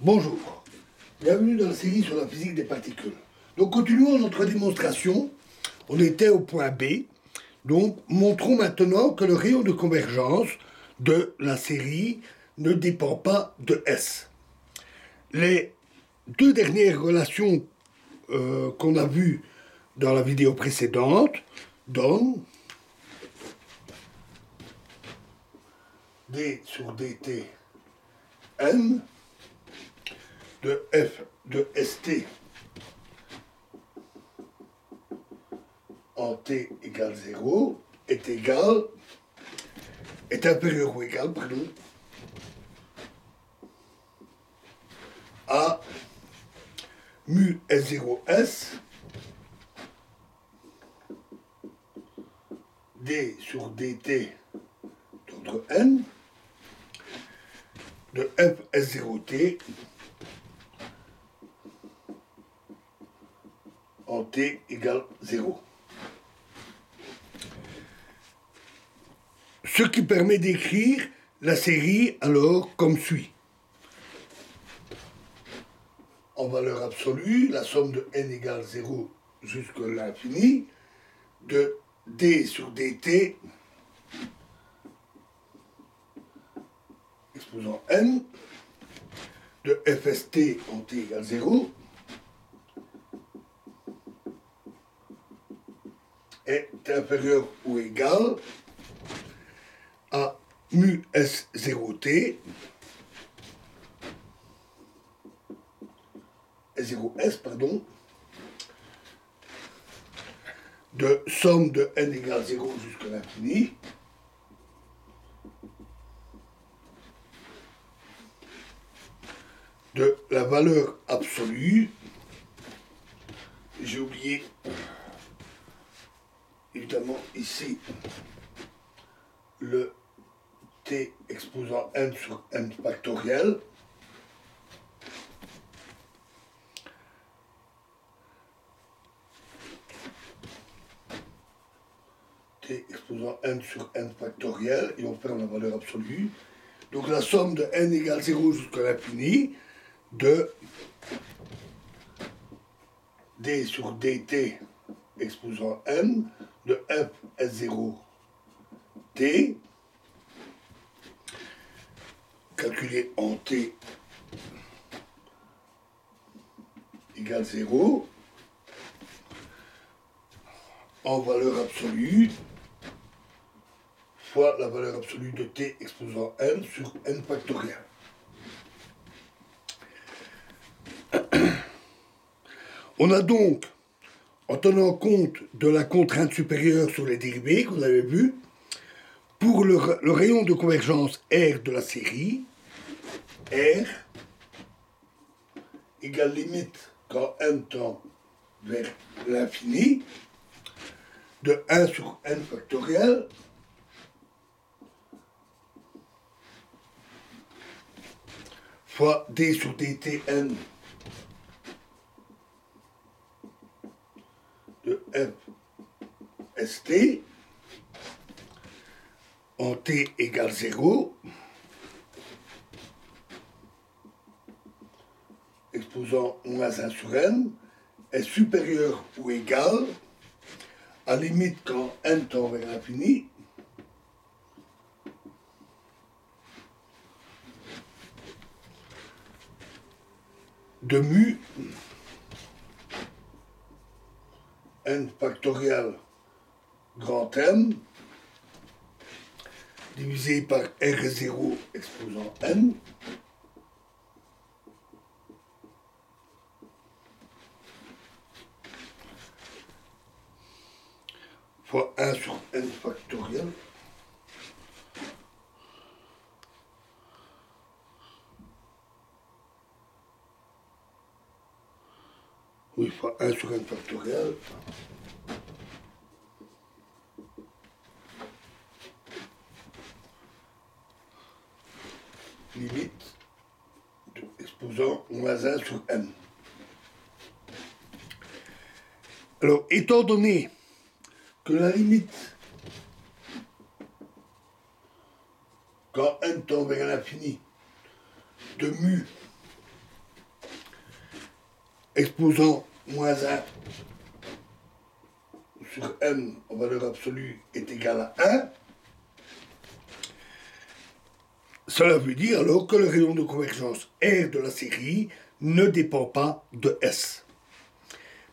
Bonjour, bienvenue dans la série sur la physique des particules. Donc continuons notre démonstration, on était au point B, donc montrons maintenant que le rayon de convergence de la série ne dépend pas de S. Les deux dernières relations qu'on a vues dans la vidéo précédente donnent d sur dt n de f de st en t égale 0 est inférieur ou égal, pardon, à mu S0S d sur dt d'ordre n de f S0t en t égale 0. Ce qui permet d'écrire la série alors comme suit. En valeur absolue, la somme de n égale 0 jusqu'à l'infini de d sur dt exposant n de fst en t égale 0 est inférieur ou égal à mu S0t, S0S, pardon, de somme de n égale 0 jusqu'à l'infini de la valeur absolue, j'ai oublié évidemment ici le t exposant n sur n factoriel, t exposant n sur n factoriel, et on ferme la valeur absolue. Donc la somme de n égale 0 jusqu'à l'infini de d sur dt exposant n de f S0t calculé en t égale 0 en valeur absolue fois la valeur absolue de t exposant n sur n factoriel. On a donc, en tenant compte de la contrainte supérieure sur les dérivés que vous avez vu, pour le rayon de convergence R de la série, R égale limite quand n tend vers l'infini de 1 sur n factoriel fois d sur dtn de f st en t égale 0 exposant moins 1 sur n est supérieur ou égal à limite quand n tend vers l'infini de mu n factoriel grand M divisé par R0 exposant n fois 1 sur n factoriel fois 1 sur n factoriel limite de exposant moins 1 sur n. Alors, étant donné que la limite quand n tend vers l'infini de mu exposant moins 1 sur n en valeur absolue est égal à 1, cela veut dire alors que le rayon de convergence R de la série ne dépend pas de S.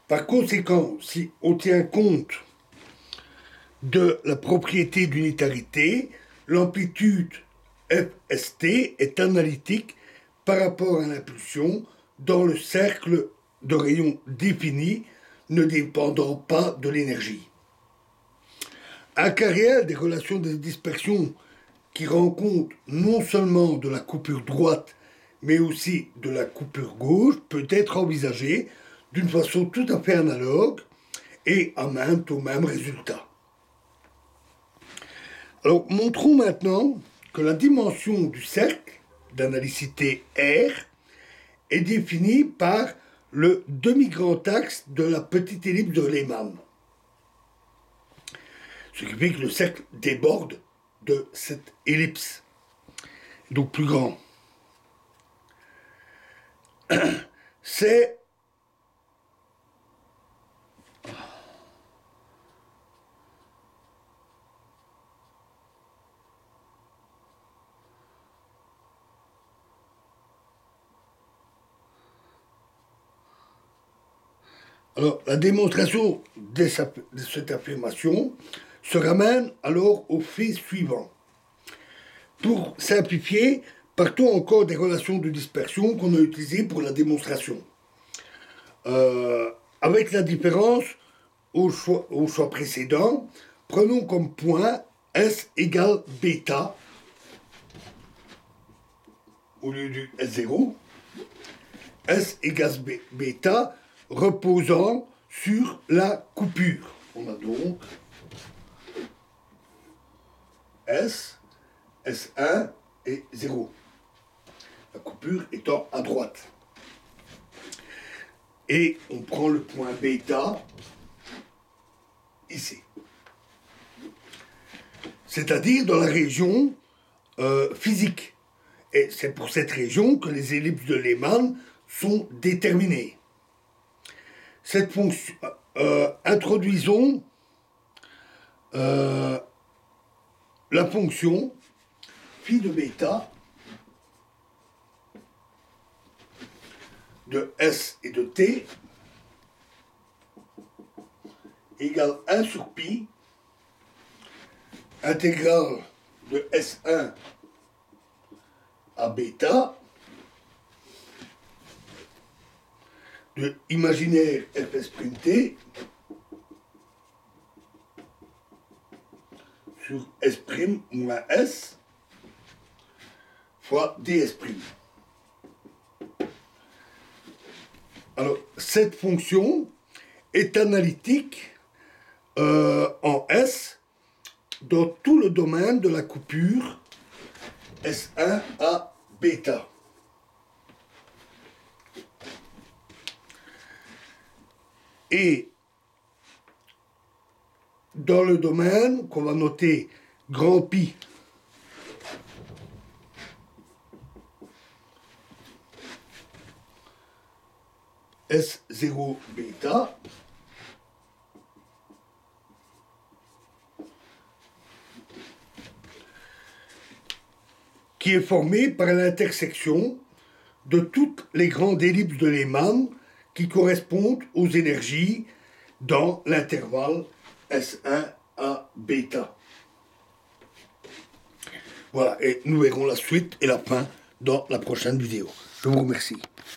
Par conséquent, si on tient compte de la propriété d'unitarité, l'amplitude Fst est analytique par rapport à l'impulsion dans le cercle de rayons défini ne dépendant pas de l'énergie. Un cas réel des relations de dispersion qui rend compte non seulement de la coupure droite, mais aussi de la coupure gauche, peut être envisagé d'une façon tout à fait analogue et amène au même résultat. Alors, montrons maintenant que la dimension du cercle d'analicité R est définie par le demi-grand axe de la petite ellipse de Lehmann. Ce qui fait que le cercle déborde de cette ellipse, donc plus grand. C'est alors la démonstration de cette affirmation se ramène alors au fait suivant. Pour simplifier, partons encore des relations de dispersion qu'on a utilisées pour la démonstration. Avec la différence au choix précédent, prenons comme point S égale bêta au lieu du S0. S égale bêta reposant sur la coupure. On a donc S, S1 et 0. La coupure étant à droite. Et on prend le point bêta ici. C'est-à-dire dans la région physique. Et c'est pour cette région que les ellipses de Lehmann sont déterminées. Cette fonction, introduisons la fonction phi de bêta de S et de T égale 1 sur pi intégrale de S1 à bêta de imaginaire Fs'(t) sur S' moins S fois ds'. Alors, cette fonction est analytique en S dans tout le domaine de la coupure S1 à bêta. Et dans le domaine qu'on va noter grand pi S0 bêta, qui est formé par l'intersection de toutes les grandes ellipses de Lehmann qui correspondent aux énergies dans l'intervalle S1 à bêta. Voilà, et nous verrons la suite et la fin dans la prochaine vidéo. Je vous remercie.